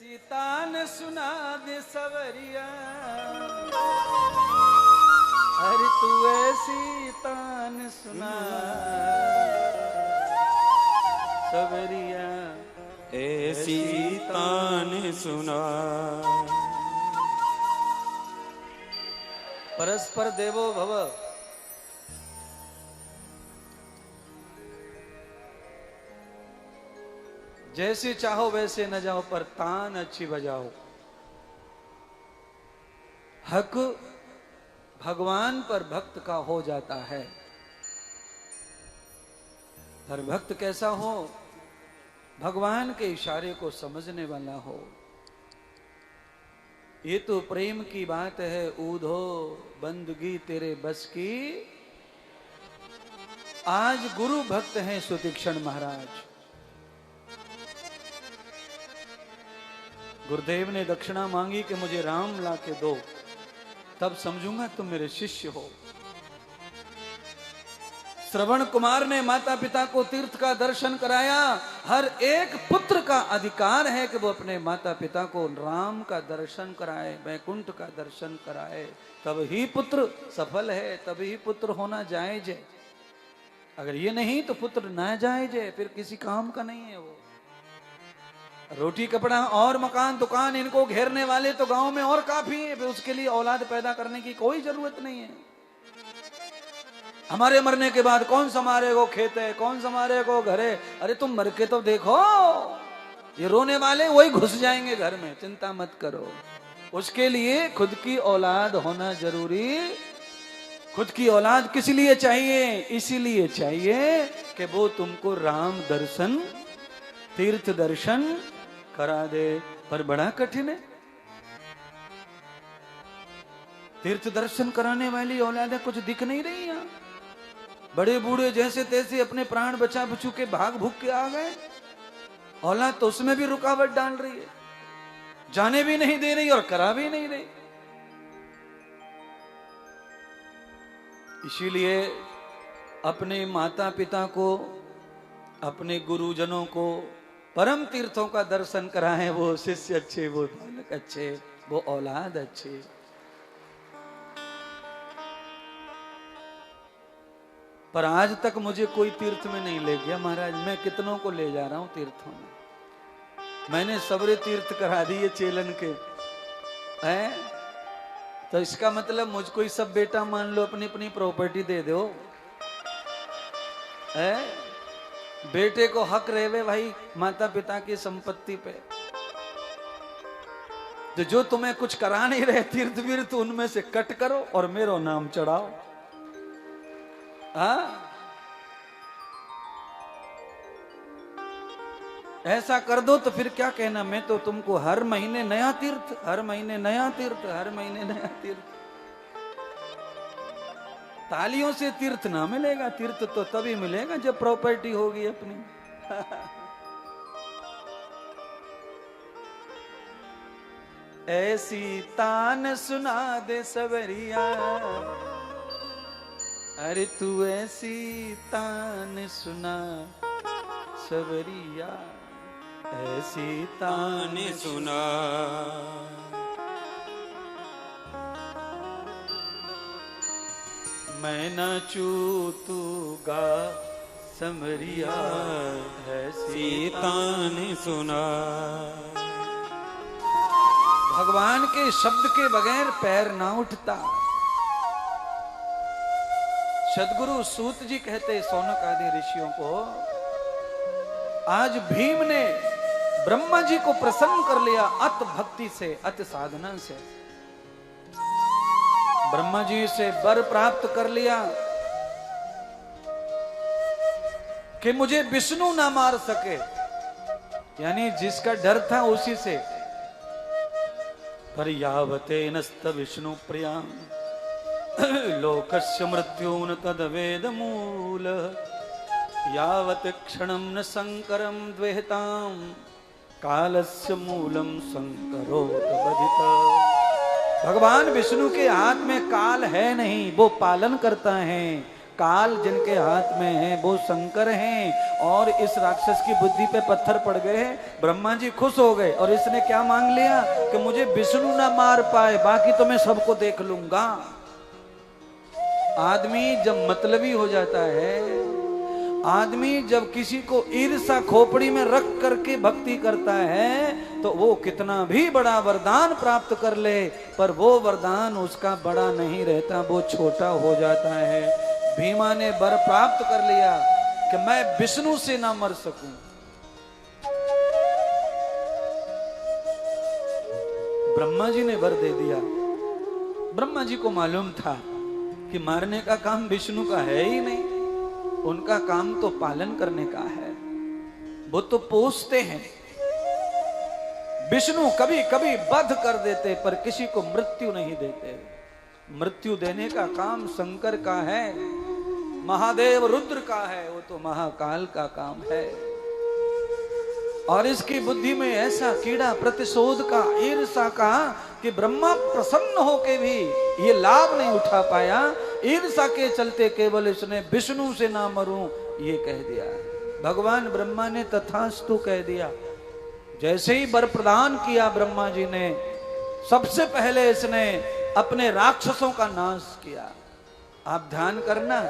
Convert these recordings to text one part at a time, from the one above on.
सीता ने सुना दे सवरिया, अरे तू सीता ने सुना सवरिया, ऐसी तान सुना। परस्पर देवो भव। जैसे चाहो वैसे न जाओ, पर तान अच्छी बजाओ। हक भगवान पर भक्त का हो जाता है, पर भक्त कैसा हो? भगवान के इशारे को समझने वाला हो। ये तो प्रेम की बात है, ऊधो बंदगी तेरे बस की। आज गुरु भक्त हैं सुतीक्षण महाराज। गुरुदेव ने दक्षिणा मांगी कि मुझे राम ला के दो, तब समझूंगा तुम मेरे शिष्य हो। श्रवण कुमार ने माता पिता को तीर्थ का दर्शन कराया। हर एक पुत्र का अधिकार है कि वो अपने माता पिता को राम का दर्शन कराए, वैकुंठ का दर्शन कराए, तब ही पुत्र सफल है, तभी पुत्र होना जायज है। अगर ये नहीं तो पुत्र ना जायज है, फिर किसी काम का नहीं है वो। रोटी कपड़ा और मकान दुकान इनको घेरने वाले तो गांव में और काफी है, फिर उसके लिए औलाद पैदा करने की कोई जरूरत नहीं है। हमारे मरने के बाद कौन संभाले को खेत है, कौन संभाले को घर है? अरे तुम मर के तो देखो, ये रोने वाले वही घुस जाएंगे घर में, चिंता मत करो। उसके लिए खुद की औलाद होना जरूरी। खुद की औलाद किस लिए चाहिए? इसीलिए चाहिए कि वो तुमको राम दर्शन तीर्थ दर्शन करा दे। पर बड़ा कठिन है। तीर्थ दर्शन कराने वाली औलादें कुछ दिख नहीं रही यहाँ। बड़े बूढ़े जैसे तैसे अपने प्राण बचा बचू के भाग भूग के आ गए। औलाद तो उसमें भी रुकावट डाल रही है, जाने भी नहीं दे रही और करा भी नहीं रही। इसीलिए अपने माता पिता को, अपने गुरुजनों को परम तीर्थों का दर्शन कराएं। वो शिष्य अच्छे, वो बालक अच्छे, वो औलाद अच्छे। पर आज तक मुझे कोई तीर्थ में नहीं ले गया महाराज। मैं कितनों को ले जा रहा हूं तीर्थों में। मैंने सबरे तीर्थ करा दिए चेलन के हैं। तो इसका मतलब मुझको ही सब बेटा मान लो, अपनी अपनी प्रॉपर्टी दे दो। है बेटे को हक रहे भाई माता पिता की संपत्ति पे। तो जो तुम्हें कुछ करा नहीं रहे तीर्थ वीर्थ, उनमें से कट करो और मेरो नाम चढ़ाओ। ऐसा कर दो तो फिर क्या कहना, मैं तो तुमको हर महीने नया तीर्थ, हर महीने नया तीर्थ, हर महीने नया तीर्थ। तालियों से तीर्थ ना मिलेगा। तीर्थ तो तभी मिलेगा जब प्रॉपर्टी होगी अपनी। ऐसी तान सुना दे सवरिया, अरे तू ऐसी तान सुना सवरिया, ऐसी तान सुना। मैं नाचू तू गा समरिया, ऐसी तान सुना। भगवान के शब्द के बगैर पैर ना उठता। सदगुरु सूत जी कहते सौनक आदि ऋषियों को, आज भीम ने ब्रह्मा जी को प्रसन्न कर लिया अत भक्ति से, अत साधना से। ब्रह्मा जी से वर प्राप्त कर लिया कि मुझे विष्णु ना मार सके, यानी जिसका डर था उसी से। पर यावते नस्त विष्णु प्रिया लोकस्य मृत्युन तद वेद मूल, यावत क्षणम न संकरम द्वेहताम कालस्य मूलम संकरोत बधित। भगवान विष्णु के हाथ में काल है नहीं, वो पालन करता है। काल जिनके हाथ में है वो शंकर हैं, और इस राक्षस की बुद्धि पे पत्थर पड़ गए। ब्रह्मा जी खुश हो गए और इसने क्या मांग लिया कि मुझे विष्णु ना मार पाए, बाकी तो मैं सबको देख लूंगा। आदमी जब मतलबी हो जाता है, आदमी जब किसी को ईर्षा खोपड़ी में रख करके भक्ति करता है, तो वो कितना भी बड़ा वरदान प्राप्त कर ले, पर वो वरदान उसका बड़ा नहीं रहता, वो छोटा हो जाता है। भीमा ने वर प्राप्त कर लिया कि मैं विष्णु से ना मर सकूं। ब्रह्मा जी ने वर दे दिया। ब्रह्मा जी को मालूम था कि मारने का काम विष्णु का है ही नहीं, उनका काम तो पालन करने का है। वो तो पोसते हैं। विष्णु कभी कभी वध कर देते पर किसी को मृत्यु नहीं देते। मृत्यु देने का काम शंकर का है, महादेव रुद्र का है, वो तो महाकाल का काम है। और इसकी बुद्धि में ऐसा कीड़ा प्रतिशोध का, ईर्षा का, कि ब्रह्मा प्रसन्न होके भी ये लाभ नहीं उठा पाया। ईर्षा के चलते केवल इसने विष्णु से ना मरूं ये कह दिया। भगवान ब्रह्मा ने तथास्तु कह दिया। जैसे ही वर प्रदान किया ब्रह्मा जी ने, सबसे पहले इसने अपने राक्षसों का नाश किया। आप ध्यान करना,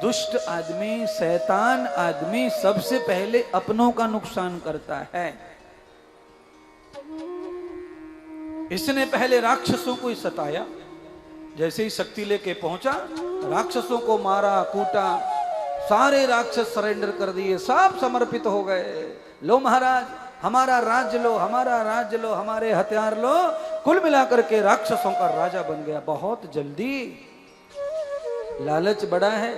दुष्ट आदमी, शैतान आदमी सबसे पहले अपनों का नुकसान करता है। इसने पहले राक्षसों को ही सताया। जैसे ही शक्ति लेके पहुंचा, राक्षसों को मारा, कूटा, सारे राक्षस सरेंडर कर दिए, सब समर्पित हो गए। लो महाराज, हमारा राज्य लो, हमारा राज्य लो, हमारे हथियार लो। कुल मिलाकर के राक्षसों का राजा बन गया बहुत जल्दी। लालच बड़ा है,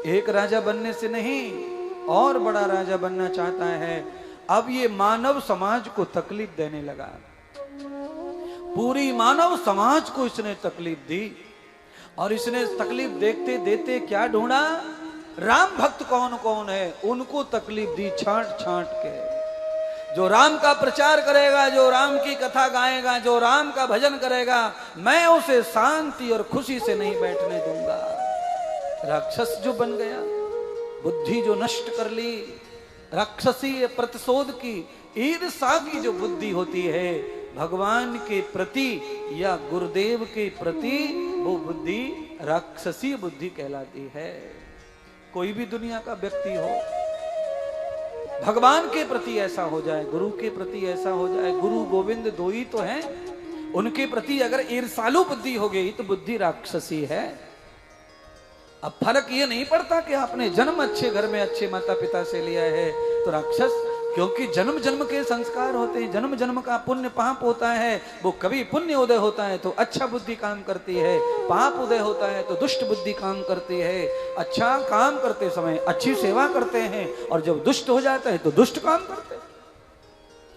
एक राजा बनने से नहीं और बड़ा राजा बनना चाहता है। अब ये मानव समाज को तकलीफ देने लगा। पूरी मानव समाज को इसने तकलीफ दी, और इसने तकलीफ देखते देते क्या ढूंढा, राम भक्त कौन कौन है उनको तकलीफ दी छांट छांट के। जो राम का प्रचार करेगा, जो राम की कथा गाएगा, जो राम का भजन करेगा, मैं उसे शांति और खुशी से नहीं बैठने दूंगा। राक्षस जो बन गया, बुद्धि जो नष्ट कर ली, राक्षसी प्रतिशोध की, ईर्षा की जो बुद्धि होती है भगवान के प्रति या गुरुदेव के प्रति, वो बुद्धि राक्षसी बुद्धि कहलाती है। कोई भी दुनिया का व्यक्ति हो, भगवान के प्रति ऐसा हो जाए, गुरु के प्रति ऐसा हो जाए, गुरु गोविंद दो ही तो हैं, उनके प्रति अगर ईर्षालु बुद्धि हो गई तो बुद्धि राक्षसी है। अब फर्क ये नहीं पड़ता कि आपने जन्म अच्छे घर में अच्छे माता पिता से लिया है तो राक्षस, क्योंकि जन्म जन्म के संस्कार होते हैं, जन्म जन्म का पुण्य पाप होता है। वो कभी पुण्य उदय होता है तो अच्छा बुद्धि काम करती है, पाप उदय होता है तो दुष्ट बुद्धि काम करती है। अच्छा काम करते समय अच्छी सेवा करते हैं, और जब दुष्ट हो जाता है तो दुष्ट काम करते हैं।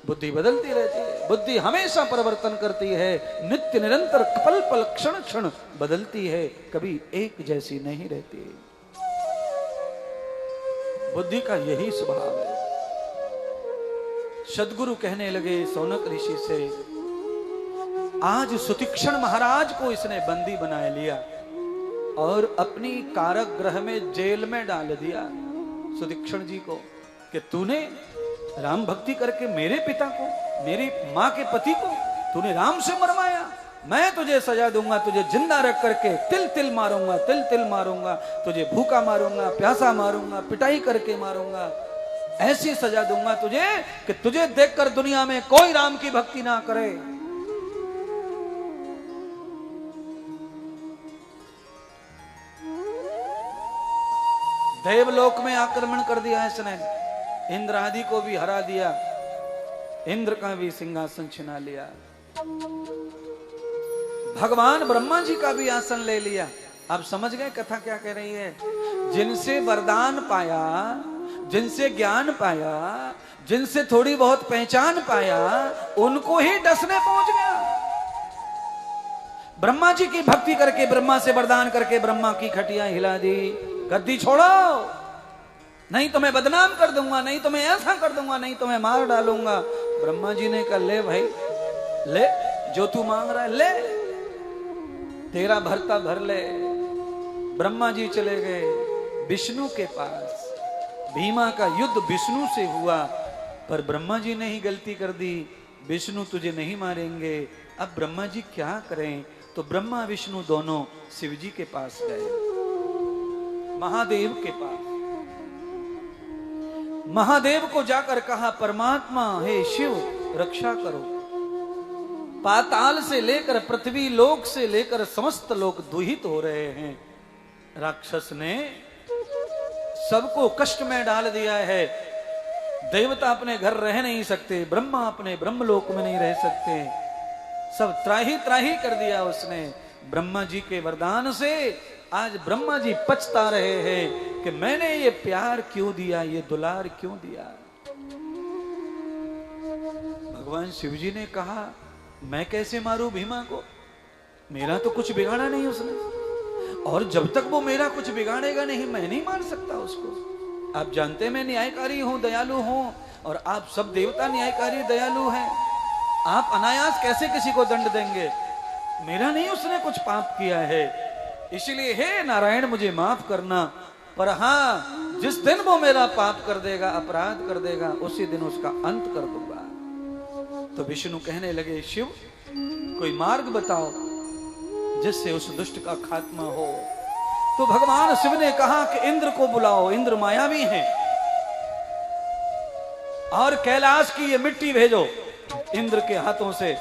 बुद्धि बदलती रहती है, बुद्धि हमेशा परिवर्तन करती है, नित्य निरंतर पल पल क्षण क्षण बदलती है, कभी एक जैसी नहीं रहती। बुद्धि का यही स्वभाव है। सदगुरु कहने लगे सौनक ऋषि से, आज सुतीक्षण महाराज को इसने बंदी बना लिया और अपनी कारागृह में जेल में डाल दिया सुतीक्षण जी को, कि तूने राम भक्ति करके मेरे पिता को, मेरी माँ के पति को तूने राम से मरवाया। मैं तुझे सजा दूंगा, तुझे जिंदा रख करके तिल तिल मारूंगा, तिल तिल मारूंगा, तुझे भूखा मारूंगा, प्यासा मारूंगा, पिटाई करके मारूंगा। ऐसी सजा दूंगा तुझे कि तुझे देखकर दुनिया में कोई राम की भक्ति ना करे। देवलोक में आक्रमण कर दिया इसने, इंद्र आदि को भी हरा दिया, इंद्र का भी सिंहासन छिना लिया, भगवान ब्रह्मा जी का भी आसन ले लिया। आप समझ गए कथा क्या कह रही है? जिनसे वरदान पाया, जिनसे ज्ञान पाया, जिनसे थोड़ी बहुत पहचान पाया, उनको ही डसने पहुंच गया। ब्रह्मा जी की भक्ति करके, ब्रह्मा से वरदान करके ब्रह्मा की खटिया हिला दी। गद्दी छोड़ो, नहीं तो मैं बदनाम कर दूंगा, नहीं तो मैं ऐसा कर दूंगा, नहीं तो मैं मार डालूंगा। ब्रह्मा जी ने कहा, ले भाई ले, जो तू मांग रहा है ले, तेरा भरता भर ले। ब्रह्मा जी चले गए विष्णु के पास। भीमा का युद्ध विष्णु से हुआ, पर ब्रह्मा जी ने ही गलती कर दी। विष्णु तुझे नहीं मारेंगे, अब ब्रह्मा जी क्या करें? तो ब्रह्मा विष्णु दोनों शिव जी के पास गए, महादेव के पास। महादेव को जाकर कहा, परमात्मा हे शिव रक्षा करो। पाताल से लेकर पृथ्वी लोक से लेकर समस्त लोग दुहित हो रहे हैं। राक्षस ने सबको कष्ट में डाल दिया है। देवता अपने घर रह नहीं सकते, ब्रह्मा अपने ब्रह्मलोक में नहीं रह सकते, सब त्राही त्राही कर दिया उसने। ब्रह्मा जी के वरदान से आज ब्रह्मा जी पछता रहे हैं कि मैंने ये प्यार क्यों दिया, ये दुलार क्यों दिया। भगवान शिव जी ने कहा, मैं कैसे मारूं भीमा को, मेरा तो कुछ बिगाड़ा नहीं उसने, और जब तक वो मेरा कुछ बिगाड़ेगा नहीं मैं नहीं मार सकता उसको। आप जानते हैं मैं न्यायकारी हूं, दयालु हूं, और आप सब देवता न्यायकारी दयालु हैं। आप अनायास कैसे किसी को दंड देंगे? मेरा नहीं उसने कुछ पाप किया है, इसलिए हे नारायण मुझे माफ करना। पर हाँ, जिस दिन वो मेरा पाप कर देगा, अपराध कर देगा, उसी दिन उसका अंत कर दूंगा। तो विष्णु कहने लगे, शिव कोई मार्ग बताओ जिससे उस दुष्ट का खात्मा हो। तो भगवान शिव ने कहा कि इंद्र को बुलाओ, इंद्र मायावी हैं, और कैलाश की ये मिट्टी भेजो इंद्र के हाथों से।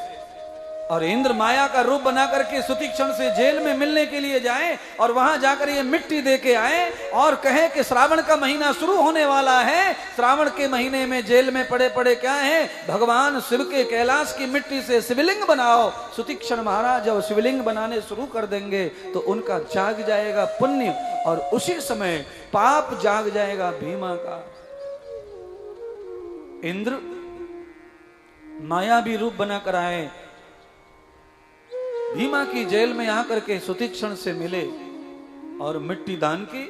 और इंद्र माया का रूप बना करके सुतीक्षण से जेल में मिलने के लिए जाए और वहां जाकर ये मिट्टी दे के आए और कहे कि श्रावण का महीना शुरू होने वाला है, श्रावण के महीने में जेल में पड़े पड़े क्या है, भगवान शिव के कैलाश की मिट्टी से शिवलिंग बनाओ। सुतीक्षण महाराज जब शिवलिंग बनाने शुरू कर देंगे तो उनका जाग जाएगा पुण्य, और उसी समय पाप जाग जाएगा भीमा का। इंद्र मायावी रूप बनाकर आए, भीमा की जेल में आकर के सुतीक्षण से मिले और मिट्टी दान की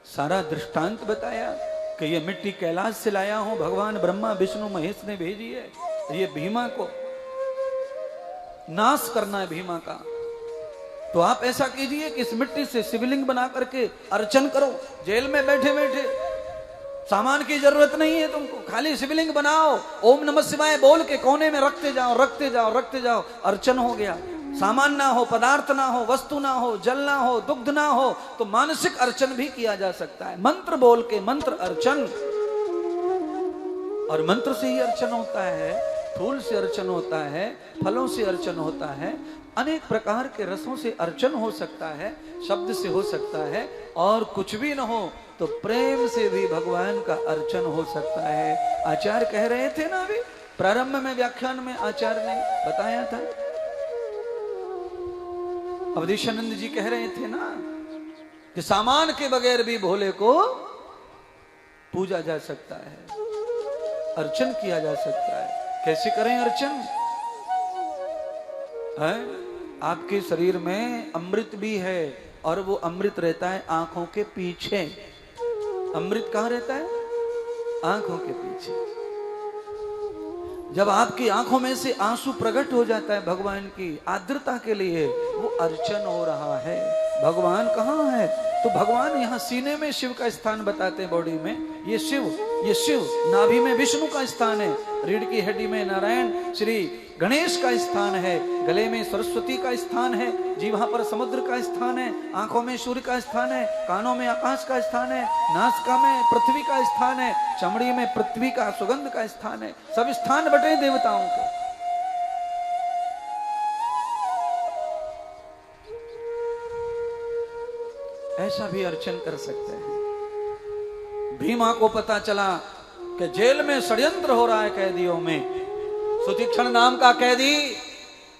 सारा दृष्टांत बताया कि ये मिट्टी कैलाश से लाया हूं, भगवान ब्रह्मा विष्णु महेश ने भेजी है, ये भीमा को नाश करना है भीमा का। तो आप ऐसा कीजिए कि इस मिट्टी से शिवलिंग बना करके अर्चन करो। जेल में बैठे बैठे सामान की जरूरत नहीं है तुमको, खाली शिवलिंग बनाओ, ओम नमः शिवाय बोल के कोने में रखते जाओ रखते जाओ रखते जाओ, अर्चन हो गया। सामान ना हो, पदार्थ ना हो, वस्तु ना हो, जल ना हो, दुग्ध ना हो, तो मानसिक अर्चन भी किया जा सकता है। मंत्र बोल के मंत्र अर्चन, और मंत्र से ही अर्चन होता है, फूल से अर्चन होता है, फलों से अर्चन होता है, अनेक प्रकार के रसों से अर्चन हो सकता है, शब्द से हो सकता है, और कुछ भी न हो तो प्रेम से भी भगवान का अर्चन हो सकता है। आचार्य कह रहे थे ना अभी प्रारंभ में व्याख्यान में, आचार्य ने बताया था, अवधेशानंद जी कह रहे थे ना कि सामान के बगैर भी भोले को पूजा जा सकता है, अर्चन किया जा सकता है। कैसे करें अर्चन? है आपके शरीर में अमृत भी है, और वो अमृत रहता है आंखों के पीछे। अमृत कहाँ रहता है? आंखों के पीछे। जब आपकी आंखों में से आंसू प्रकट हो जाता है भगवान की आर्द्रता के लिए, वो अर्चन हो रहा है। भगवान कहाँ है? तो भगवान यहाँ सीने में शिव का स्थान बताते हैं, बॉडी में ये शिव, नाभि में विष्णु का स्थान है, रीढ़ की हड्डी में नारायण श्री गणेश का स्थान है, गले में सरस्वती का स्थान है, जीवा पर समुद्र का स्थान है, आंखों में सूर्य का स्थान है, कानों में आकाश का स्थान है, नासिका में पृथ्वी का स्थान है, चमड़ी में पृथ्वी का सुगंध का स्थान है। सब स्थान बटे देवताओं के। ऐसा भी अर्चन कर सकते हैं। भीमा को पता चला कि जेल में षड्यंत्र हो रहा है कैदियों में। सुतीक्षण नाम का कैदी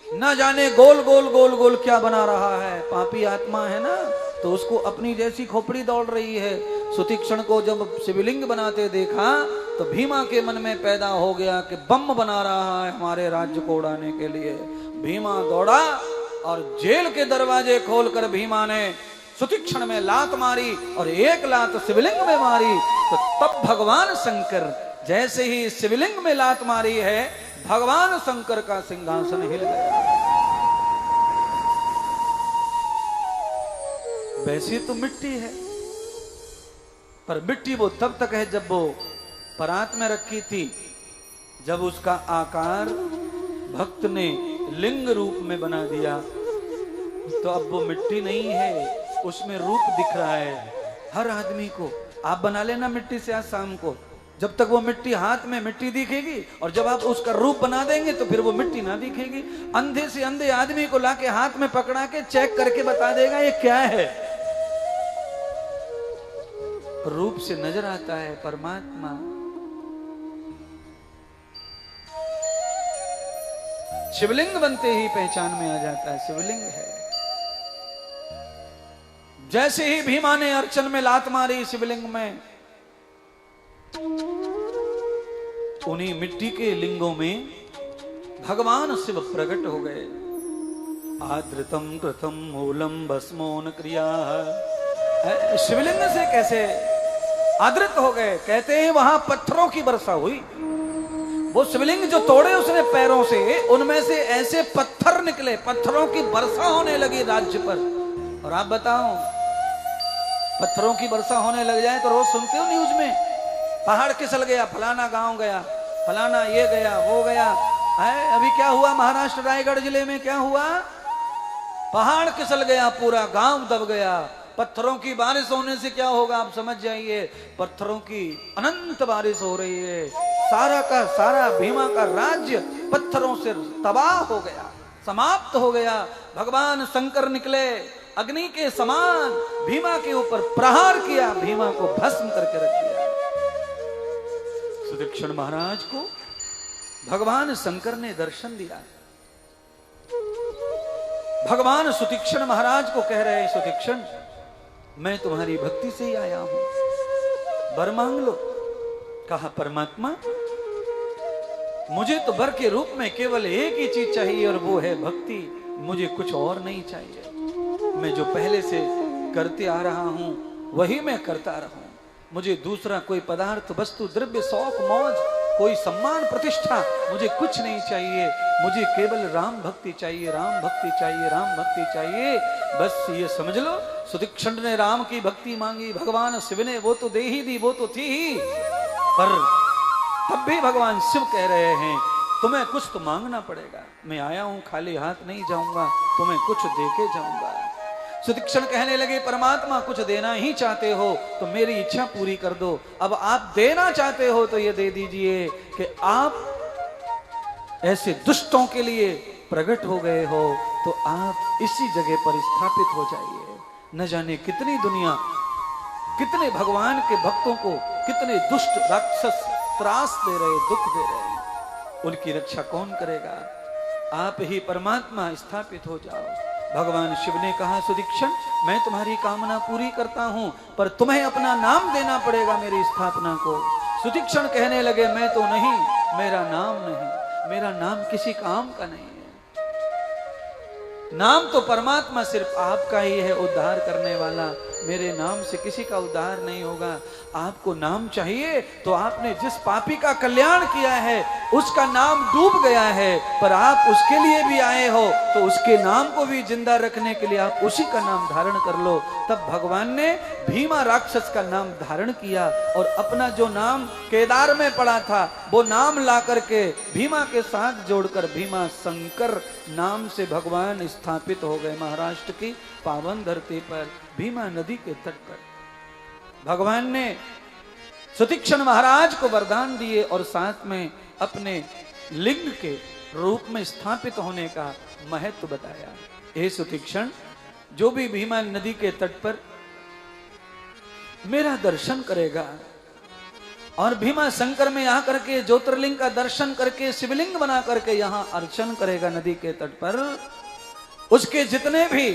न जाने गोल गोल गोल गोल क्या बना रहा है, पापी आत्मा है ना, तो उसको अपनी जैसी खोपड़ी दौड़ रही है। सुतीक्षण को जब शिवलिंग बनाते देखा तो भीमा के मन में पैदा हो गया कि बम बना रहा है हमारे राज्य को उड़ाने के लिए। भीमा दौड़ा और जेल के दरवाजे खोलकर भीमा ने सुतीक्षण में लात मारी, और एक लात शिवलिंग में मारी। तो तब भगवान शंकर, जैसे ही शिवलिंग में लात मारी है, भगवान शंकर का सिंहासन हिल गया। वैसे तो मिट्टी है, पर मिट्टी वो तब तक है जब वो परात में रखी थी, जब उसका आकार भक्त ने लिंग रूप में बना दिया तो अब वो मिट्टी नहीं है, उसमें रूप दिख रहा है हर आदमी को। आप बना लेना मिट्टी से आज शाम को, जब तक वो मिट्टी हाथ में मिट्टी दिखेगी, और जब आप उसका रूप बना देंगे तो फिर वो मिट्टी ना दिखेगी। अंधे से अंधे आदमी को लाके हाथ में पकड़ा के चेक करके बता देगा ये क्या है। रूप से नजर आता है परमात्मा। शिवलिंग बनते ही पहचान में आ जाता है शिवलिंग है। जैसे ही भीमा ने अर्चन में लात मारी शिवलिंग में, उन्हीं मिट्टी के लिंगों में भगवान शिव प्रकट हो गए। आद्रतम कृतम मूलम भस्मोन क्रिया। शिवलिंग से कैसे आदृत हो गए? कहते हैं वहां पत्थरों की वर्षा हुई। वो शिवलिंग जो तोड़े उसने पैरों से, उनमें से ऐसे पत्थर निकले, पत्थरों की वर्षा होने लगी राज्य पर। और आप बताओ, पत्थरों की वर्षा होने लग जाए तो रोज सुनते हो न्यूज में, पहाड़ खिसल गया, फलाना गांव गया, फलाना ये गया, वो गया है। अभी क्या हुआ महाराष्ट्र रायगढ़ जिले में? क्या हुआ? पहाड़ खिसल गया, पूरा गांव दब गया। पत्थरों की बारिश होने से क्या होगा आप समझ जाइए। पत्थरों की अनंत बारिश हो रही है। सारा का सारा भीमा का राज्य पत्थरों से तबाह हो गया, समाप्त हो गया। भगवान शंकर निकले, अग्नि के समान भीमा के ऊपर प्रहार किया, भीमा को भस्म करके रख दिया। सुदीक्षण महाराज को भगवान शंकर ने दर्शन दिया। भगवान सुतीक्षण महाराज को कह रहे हैं, सुतीक्षण मैं तुम्हारी भक्ति से ही आया हूं, वर मांग लो। कहा परमात्मा मुझे तो वर के रूप में केवल एक ही चीज चाहिए और वो है भक्ति, मुझे कुछ और नहीं चाहिए। मैं जो पहले से करते आ रहा हूं वही मैं करता रहूं। मुझे दूसरा कोई पदार्थ, वस्तु, द्रव्य, शौक, मौज, कोई सम्मान, प्रतिष्ठा मुझे कुछ नहीं चाहिए। मुझे केवल राम भक्ति चाहिए, राम भक्ति चाहिए, राम भक्ति चाहिए। बस ये समझ लो, सुदीक्षण ने राम की भक्ति मांगी, भगवान शिव ने वो तो दे ही दी, वो तो थी ही, पर तब भी भगवान शिव कह रहे हैं तुम्हें कुछ तो मांगना पड़ेगा। मैं आया हूं खाली हाथ नहीं जाऊंगा, तुम्हें कुछ दे के जाऊंगा। सुदीक्षण कहने लगे परमात्मा कुछ देना ही चाहते हो तो मेरी इच्छा पूरी कर दो। अब आप देना चाहते हो तो ये दे दीजिए कि आप ऐसे दुष्टों के लिए प्रकट हो गए हो तो आप इसी जगह पर स्थापित हो जाइए। न जाने कितनी दुनिया, कितने भगवान के भक्तों को कितने दुष्ट राक्षस त्रास दे रहे, दुख दे रहे, उनकी रक्षा कौन करेगा? आप ही परमात्मा स्थापित हो जाओ। भगवान शिव ने कहा सुदीक्षण मैं तुम्हारी कामना पूरी करता हूं, पर तुम्हें अपना नाम देना पड़ेगा मेरी स्थापना को। सुदीक्षण कहने लगे मैं तो नहीं, मेरा नाम नहीं, मेरा नाम किसी काम का नहीं है। नाम तो परमात्मा सिर्फ आपका ही है उद्धार करने वाला, मेरे नाम से किसी का उद्धार नहीं होगा। आपको नाम चाहिए तो आपने जिस पापी का कल्याण किया है उसका नाम डूब गया है, पर आप उसके लिए भी आए हो तो उसके नाम को भी जिंदा रखने के लिए आप उसी का नाम धारण कर लो। तब भगवान ने भीमा राक्षस का नाम धारण किया और अपना जो नाम केदार में पड़ा था वो नाम ला करके भीमा के साथ जोड़कर भीमा शंकर नाम से भगवान स्थापित हो गए महाराष्ट्र की पावन धरती पर, भीमा नदी के तट पर। भगवान ने सुतीक्षण महाराज को वरदान दिए और साथ में अपने लिंग के रूप में स्थापित होने का महत्व बताया। हे सुतीक्षण, जो भी भीमा नदी के तट पर मेरा दर्शन करेगा और भीमा शंकर में आकर के ज्योतिर्लिंग का दर्शन करके शिवलिंग बना करके यहां अर्चन करेगा नदी के तट पर, उसके जितने भी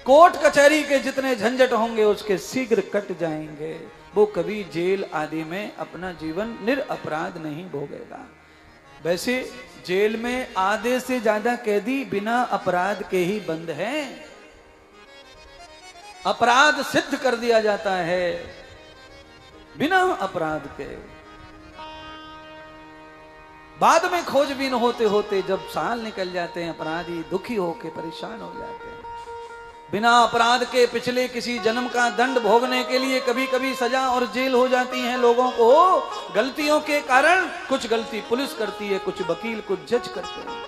कोर्ट कचहरी के जितने झंझट होंगे उसके शीघ्र कट जाएंगे। वो कभी जेल आदि में अपना जीवन निरपराध नहीं भोगेगा। वैसे जेल में आधे से ज्यादा कैदी बिना अपराध के ही बंद हैं। अपराध सिद्ध कर दिया जाता है बिना अपराध के। बाद में खोजबीन होते होते जब साल निकल जाते हैं अपराधी दुखी होके परेशान हो जाते हैं। बिना अपराध के पिछले किसी जन्म का दंड भोगने के लिए कभी कभी सजा और जेल हो जाती है लोगों को, गलतियों के कारण। कुछ गलती पुलिस करती है, कुछ वकील, कुछ जज करते हैं,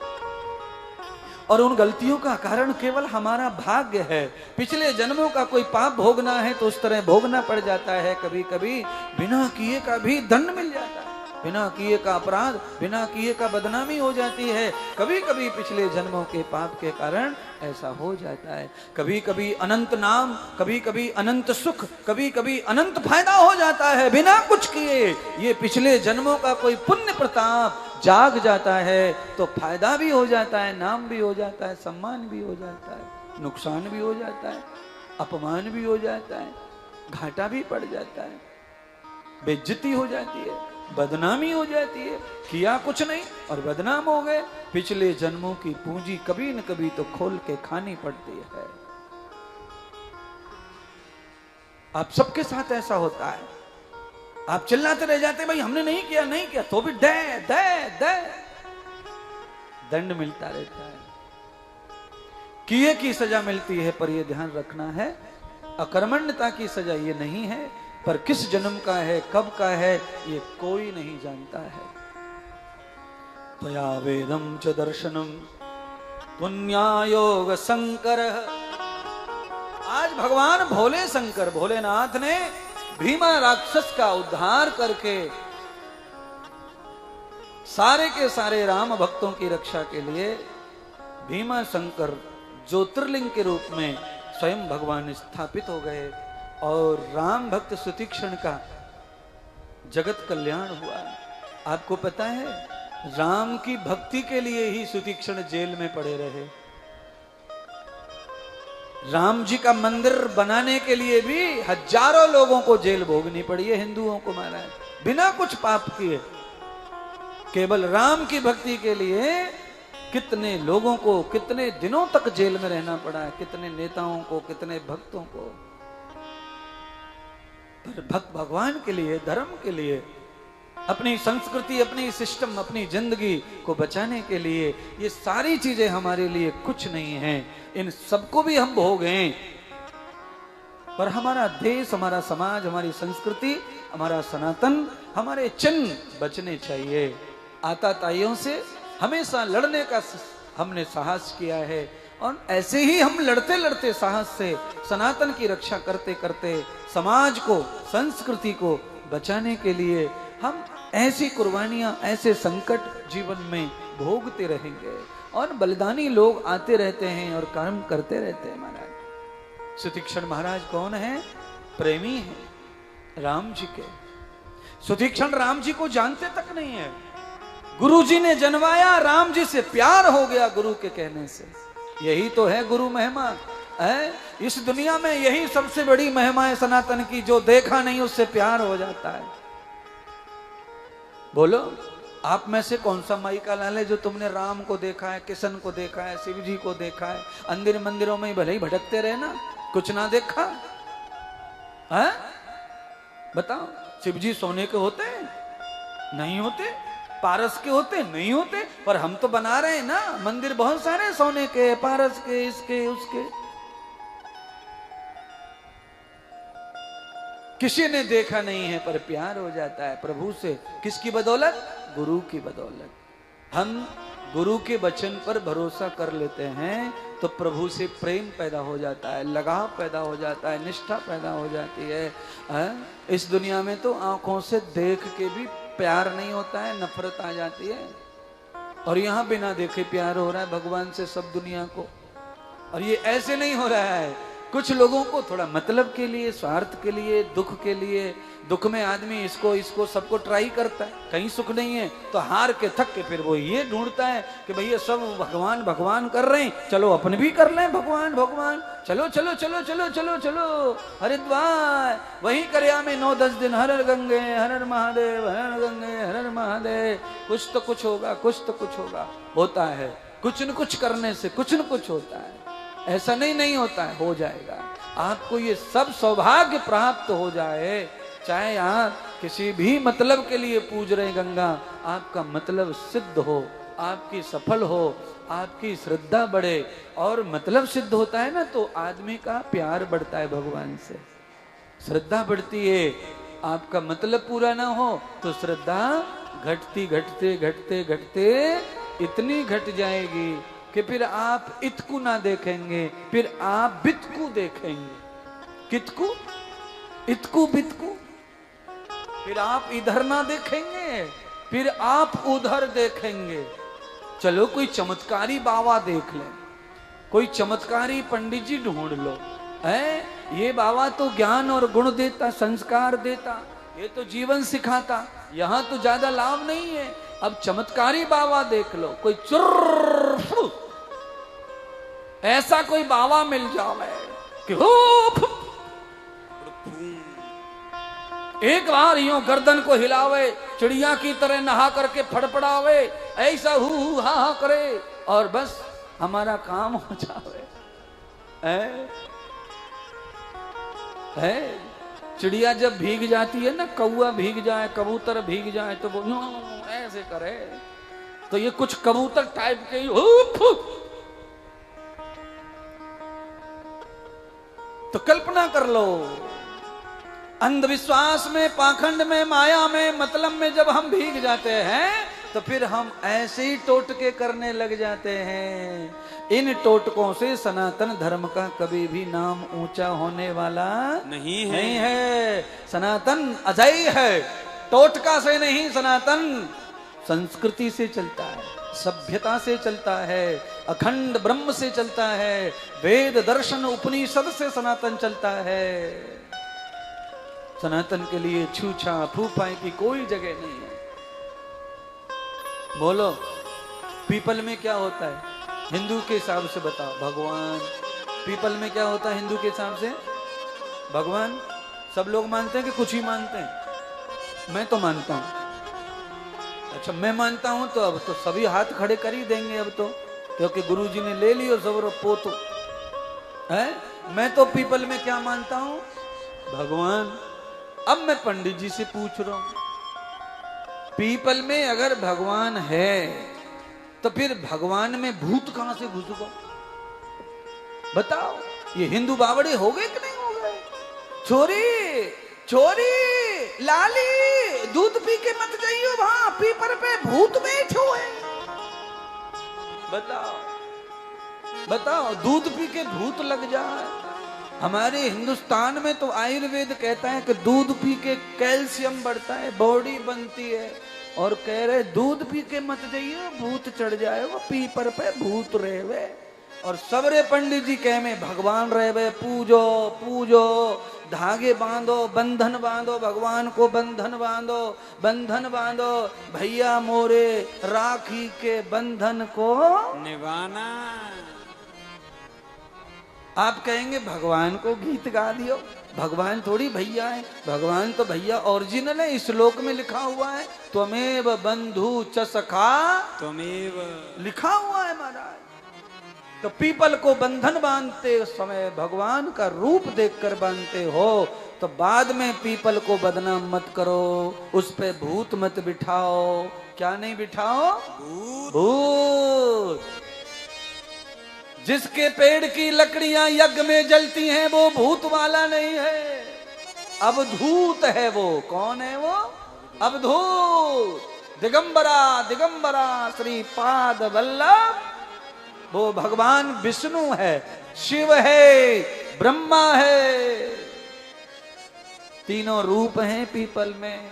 और उन गलतियों का कारण केवल हमारा भाग्य है। पिछले जन्मों का कोई पाप भोगना है तो उस तरह भोगना पड़ जाता है। कभी कभी बिना किए का भी दंड मिल जाता है, बिना किए का अपराध, बिना किए का बदनामी हो जाती है। कभी कभी पिछले जन्मों के पाप के कारण ऐसा हो जाता है। कभी कभी अनंत नाम, कभी कभी अनंत सुख, कभी कभी अनंत फायदा हो जाता है बिना कुछ किए। ये पिछले जन्मों का कोई पुण्य प्रताप जाग जाता है तो फायदा भी हो जाता है, नाम भी हो जाता है, सम्मान भी हो जाता है, नुकसान भी हो जाता है, अपमान भी हो जाता है, घाटा भी पड़ जाता है, बेइज्जती हो जाती है, बदनामी हो जाती है। किया कुछ नहीं और बदनाम हो गए। पिछले जन्मों की पूंजी कभी न कभी तो खोल के खानी पड़ती है। आप सबके साथ ऐसा होता है। आप चिल्लाते रह जाते, भाई हमने नहीं किया, नहीं किया, तो भी दे दे दे दंड मिलता रहता है। किए की सजा मिलती है, पर यह ध्यान रखना है अकर्मण्यता की सजा ये नहीं है, पर किस जन्म का है, कब का है, ये कोई नहीं जानता है। त्वया वेदम च दर्शनम पुण्यायोग शंकर। आज भगवान भोले शंकर, भोलेनाथ ने भीमा राक्षस का उद्धार करके सारे के सारे राम भक्तों की रक्षा के लिए भीमा शंकर ज्योतिर्लिंग के रूप में स्वयं भगवान स्थापित हो गए और राम भक्त सुतीक्षण का जगत कल्याण हुआ। आपको पता है, राम की भक्ति के लिए ही सुतीक्षण जेल में पड़े रहे। राम जी का मंदिर बनाने के लिए भी हजारों लोगों को जेल भोगनी पड़ी है, हिंदुओं को मारा है बिना कुछ पाप किए। केवल राम की भक्ति के लिए कितने लोगों को कितने दिनों तक जेल में रहना पड़ा है, कितने नेताओं को, कितने भक्तों को। पर भक्त भगवान के लिए, धर्म के लिए, अपनी संस्कृति, अपनी सिस्टम, अपनी जिंदगी को बचाने के लिए ये सारी चीजें हमारे लिए कुछ नहीं है। इन सबको भी हम भोगें, पर हमारा देश, हमारा समाज, हमारी संस्कृति, हमारा सनातन, हमारे चिन्ह बचने चाहिए। आताताइयों से हमेशा लड़ने का हमने साहस किया है और ऐसे ही हम लड़ते लड़ते साहस से सनातन की रक्षा करते करते समाज को, संस्कृति को बचाने के लिए हम ऐसी कुर्बानियां, ऐसे संकट जीवन में भोगते रहेंगे। और बलिदानी लोग आते रहते हैं और कर्म करते रहते हैं। महाराज सुतीक्षण महाराज कौन है? प्रेमी है राम जी के। सुतीक्षण राम जी को जानते तक नहीं है। गुरु जी ने जनवाया, राम जी से प्यार हो गया गुरु के कहने से। यही तो है गुरु महिमा है। इस दुनिया में यही सबसे बड़ी महिमा है सनातन की, जो देखा नहीं उससे प्यार हो जाता है। बोलो, आप में से कौन सा माई का लाल है जो तुमने राम को देखा है, किशन को देखा है, शिव जी को देखा है? अंदर मंदिरों में भले ही भटकते रहे ना, कुछ ना देखा है? बताओ, शिव जी सोने के होते हैं? नहीं होते। पारस के होते? नहीं होते। पर हम तो बना रहे हैं ना मंदिर बहुत सारे, सोने के, पारस के, इसके उसके। किसी ने देखा नहीं है पर प्यार हो जाता है प्रभु से। किसकी बदौलत? गुरु की बदौलत। हम गुरु के वचन पर भरोसा कर लेते हैं तो प्रभु से प्रेम पैदा हो जाता है, लगाव पैदा हो जाता है, निष्ठा पैदा हो जाती है। इस दुनिया में तो आंखों से देख के भी प्यार नहीं होता है, नफरत आ जाती है। और यहां बिना देखे प्यार हो रहा है भगवान से सब दुनिया को। और ये ऐसे नहीं हो रहा है, कुछ लोगों को थोड़ा मतलब के लिए, स्वार्थ के लिए, दुख के लिए। दुख में आदमी इसको सबको ट्राई करता है, कहीं सुख नहीं है तो हार के थक के फिर वो ये ढूंढता है कि भैया सब भगवान भगवान कर रहे हैं, चलो अपन भी कर लें भगवान भगवान। चलो चलो चलो चलो चलो चलो हरिद्वार, वहीं करया में 9-10 दिन हर हर गंगे, हर हर महादेव, हर हर गंगे, हर हर महादेव। कुछ तो कुछ होगा, कुछ तो कुछ होगा। होता है कुछ न कुछ करने से, कुछ न कुछ होता है। ऐसा नहीं होता है, हो जाएगा। आपको ये सब सौभाग्य प्राप्त हो जाए, चाहे यहाँ किसी भी मतलब के लिए पूज रहे गंगा, आपका मतलब सिद्ध हो, आपकी सफल हो, आपकी श्रद्धा बढ़े और मतलब सिद्ध होता है ना, तो आदमी का प्यार बढ़ता है भगवान से, श्रद्धा बढ़ती है। आपका मतलब पूरा ना हो तो श्रद्धा घटती घटते घटते घटते इतनी घट जाएगी कि फिर आप इतकू ना देखेंगे, फिर आप बितकू देखेंगे। कितकू, इतकू, बितकू। फिर आप इधर ना देखेंगे, फिर आप उधर देखेंगे। चलो कोई चमत्कारी बाबा देख ले, कोई चमत्कारी पंडित जी ढूंढ लो, है ये बाबा तो ज्ञान और गुण देता, संस्कार देता, ये तो जीवन सिखाता, यहां तो ज्यादा लाभ नहीं है। अब चमत्कारी बाबा देख लो, कोई चुर्र ऐसा कोई बाबा मिल जावे कि हो एक बार यूं गर्दन को हिलावे, चिड़िया की तरह नहा करके फड़फड़ावे, ऐसा हु हा हा करे और बस हमारा काम हो जावे। है चिड़िया जब भीग जाती है ना, कौआ भीग जाए, कबूतर भीग जाए तो वो ऐसे करे, तो ये कुछ कबूतर टाइप के तो कल्पना कर लो, अंधविश्वास में, पाखंड में, माया में, मतलब में जब हम भीग जाते हैं तो फिर हम ऐसे ही टोटके करने लग जाते हैं। इन टोटकों से सनातन धर्म का कभी भी नाम ऊंचा होने वाला नहीं है। सनातन अजय है, टोटका से नहीं, सनातन संस्कृति से चलता है, सभ्यता से चलता है, अखंड ब्रह्म से चलता है, वेद दर्शन उपनिषद से सनातन चलता है। सनातन के लिए छूछा फूफाई की कोई जगह नहीं है। बोलो पीपल में क्या होता है हिंदू के हिसाब से, बताओ भगवान। पीपल में क्या होता है हिंदू के हिसाब से? भगवान। सब लोग मानते हैं कि कुछ ही मानते हैं? मैं तो मानता हूं। अच्छा मैं मानता हूं तो अब तो सभी हाथ खड़े कर ही देंगे अब तो, क्योंकि गुरुजी ने ले लियो जबर पोतो है। मैं तो पीपल में क्या मानता हूं? भगवान। अब मैं पंडित जी से पूछ रहा हूं, पीपल में अगर भगवान है तो फिर भगवान में भूत कहां से घुस गए? बताओ। ये हिंदू बावड़े हो गए कि नहीं हो गए? छोरी छोरी लाली दूध पी के मत जाइयो, वहां पीपर पे भूत बैठे हुए। बताओ बताओ, दूध पी के भूत लग जाए। हमारे हिंदुस्तान में तो आयुर्वेद कहता है कि दूध पी के कैल्शियम बढ़ता है, बॉडी बनती है, और कह रहे दूध पी के मत जाइए भूत चढ़ जाएगा, पीपर पे भूत रहेवे। और सबरे पंडित जी कह में भगवान रहेवे, पूजो पूजो, धागे बांधो, बंधन बांधो, भगवान को बंधन बांधो, बंधन बांधो भैया मोरे, राखी के बंधन को निभाना। आप कहेंगे भगवान को गीत गा दियो, भगवान थोड़ी भैया है, भगवान तो भैया ओरिजिनल है, इस श्लोक में लिखा हुआ है त्वमेव बंधु च सखा, त्वमेव लिखा हुआ है महाराज। तो पीपल को बंधन बांधते समय भगवान का रूप देखकर बांधते हो, तो बाद में पीपल को बदनाम मत करो, उस पे भूत मत बिठाओ। क्या नहीं बिठाओ? भूत। जिसके पेड़ की लकड़ियां यज्ञ में जलती हैं वो भूत वाला नहीं है, अवधूत है वो। कौन है वो? अवधूत। दिगंबरा दिगंबरा श्री पाद वल्लभ, वो भगवान विष्णु है, शिव है, ब्रह्मा है, तीनों रूप हैं पीपल में।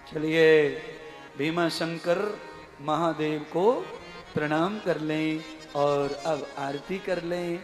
चलिए भीमा शंकर महादेव को प्रणाम कर लें और अब आरती कर लें।